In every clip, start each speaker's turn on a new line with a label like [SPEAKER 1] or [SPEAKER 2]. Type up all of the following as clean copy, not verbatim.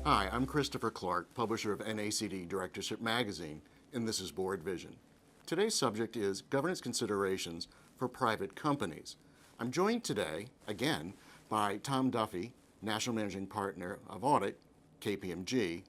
[SPEAKER 1] Hi, I'm Christopher Clark, publisher of NACD Directorship magazine, and this is BoardVision. Today's subject is governance considerations for private companies. I'm joined today, again, by Tom Duffy, National Managing Partner of Audit, KPMG,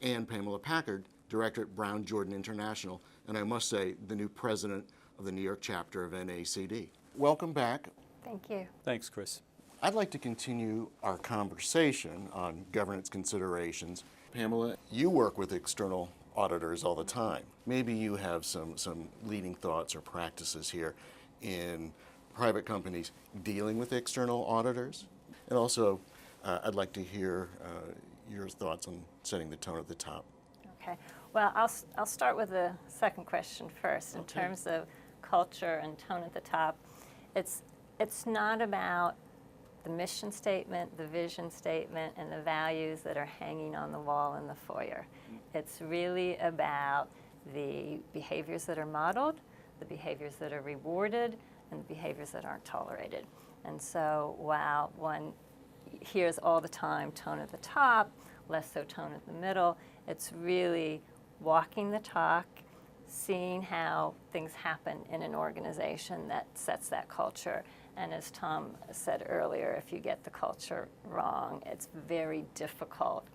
[SPEAKER 1] and Pamela Packard, Director at Brown Jordan International, and I must say, the new president of the New York chapter of NACD. Welcome back.
[SPEAKER 2] Thank you.
[SPEAKER 3] Thanks, Chris.
[SPEAKER 1] I'd like to continue our conversation on governance considerations. Pamela, you work with external auditors all the time. Maybe you have some leading thoughts or practices here in private companies dealing with external auditors. And also, I'd like to hear your thoughts on setting the tone at the top.
[SPEAKER 2] Okay. Well, I'll start with the second question first. In terms of culture and tone at the top, it's not about the mission statement, the vision statement, and the values that are hanging on the wall in the foyer. It's really about the behaviors that are modeled, the behaviors that are rewarded, and the behaviors that aren't tolerated. And so while one hears all the time tone at the top, less so tone at the middle, it's really walking the talk, seeing how things happen in an organization that sets that culture. And as Tom said earlier, if you get the culture wrong, it's very difficult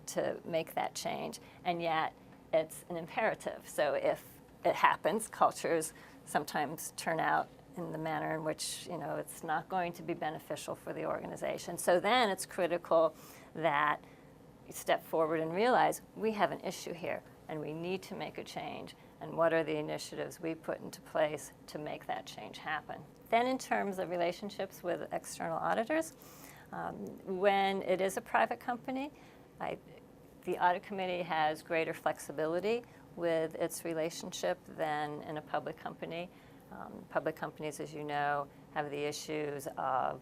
[SPEAKER 2] to make that change. And yet, it's an imperative. So if it happens, cultures sometimes turn out in the manner in which, it's not going to be beneficial for the organization. So then it's critical that you step forward and realize we have an issue here and we need to make a change. And what are the initiatives we put into place to make that change happen? Then in terms of relationships with external auditors, when it is a private company, the audit committee has greater flexibility with its relationship than in a public company. Public companies, as you know, have the issues of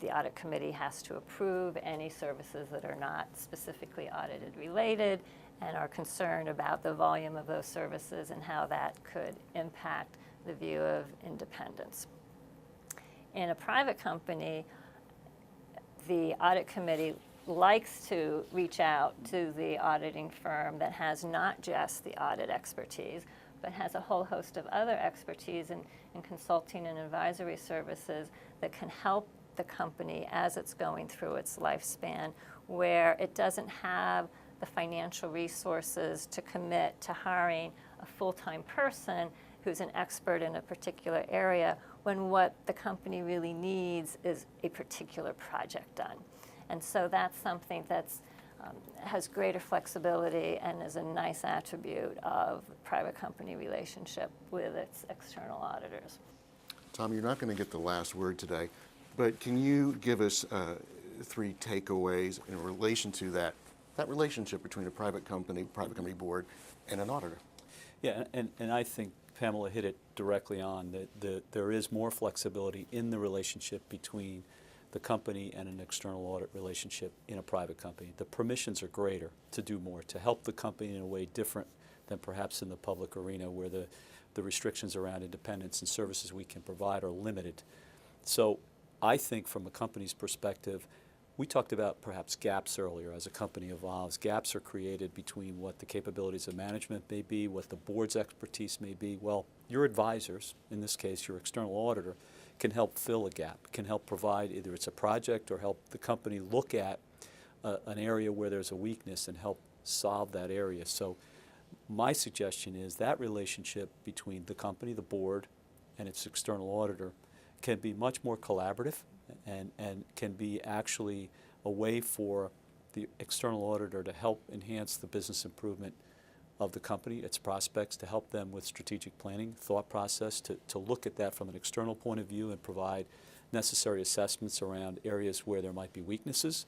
[SPEAKER 2] the audit committee has to approve any services that are not specifically audited related and are concerned about the volume of those services and how that could impact the view of independence. In a private company, the audit committee likes to reach out to the auditing firm that has not just the audit expertise, but has a whole host of other expertise in consulting and advisory services that can help the company as it's going through its lifespan, where it doesn't have the financial resources to commit to hiring a full-time person who's an expert in a particular area, when what the company really needs is a particular project done. And so that's something that's has greater flexibility and is a nice attribute of the private company relationship with its external auditors.
[SPEAKER 1] Tom, you're not going to get the last word today, but can you give us 3 takeaways in relation to that relationship between a private company board, and an auditor?
[SPEAKER 3] Yeah, and I think Pamela hit it directly on, that there is more flexibility in the relationship between the company and an external audit relationship in a private company. The permissions are greater to do more, to help the company in a way different than perhaps in the public arena, where the restrictions around independence and services we can provide are limited. So I think from a company's perspective, we talked about perhaps gaps earlier. As a company evolves, gaps are created between what the capabilities of management may be, what the board's expertise may be. Well, your advisors, in this case your external auditor, can help fill a gap, can help provide, either it's a project or help the company look at an area where there's a weakness and help solve that area. So my suggestion is that relationship between the company, the board, and its external auditor can be much more collaborative and can be actually a way for the external auditor to help enhance the business improvement of the company, its prospects, to help them with strategic planning, thought process, to look at that from an external point of view and provide necessary assessments around areas where there might be weaknesses.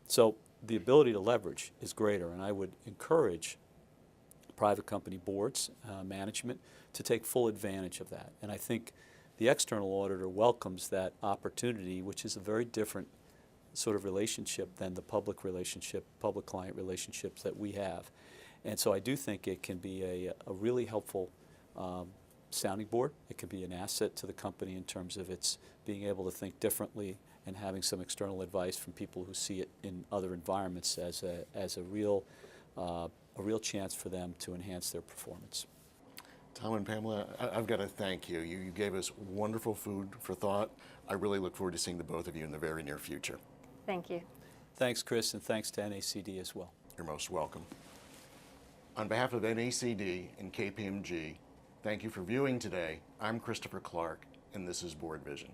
[SPEAKER 3] So the ability to leverage is greater, and I would encourage private company boards, management, to take full advantage of that. And I think the external auditor welcomes that opportunity, which is a very different sort of relationship than the public relationship, public-client relationships that we have. And so I do think it can be a really helpful sounding board. It can be an asset to the company in terms of its being able to think differently and having some external advice from people who see it in other environments as a real chance for them to enhance their performance.
[SPEAKER 1] Tom and Pamela, I've got to thank you. You gave us wonderful food for thought. I really look forward to seeing the both of you in the very near future.
[SPEAKER 2] Thank you.
[SPEAKER 3] Thanks, Chris, and thanks to NACD as well.
[SPEAKER 1] You're most welcome. On behalf of NACD and KPMG, thank you for viewing today. I'm Christopher Clark, and this is BoardVision.